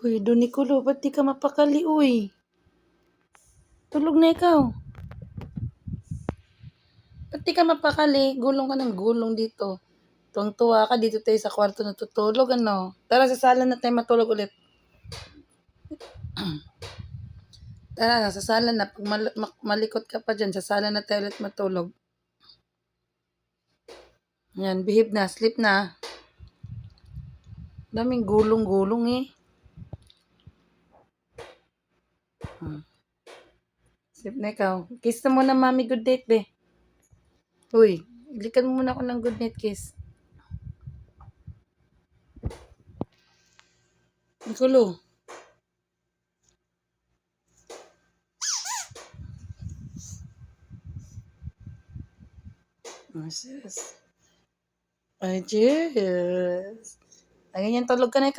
Uy, Donikulo, ba't di ka mapakali, uy? Tulog na ikaw. Ba't di ka mapakali? Gulong ka ng gulong dito. Tuwang-tuwa ka dito tayo sa kwarto natutulog, ano? Tara, sa sala na tayo matulog ulit. Tara, sa sala na. Pag malikot ka pa dyan, sa sala na tayo ulit matulog. Yan, behave na, sleep na. Daming gulong-gulong eh. Sleep na ikaw. Kiss na muna, mami. Good night, be. Uy, ilikan mo muna ako ng good night kiss. Nikulo. Yes. Ay, yes. Ay, ganyan, tulog ka na ikaw.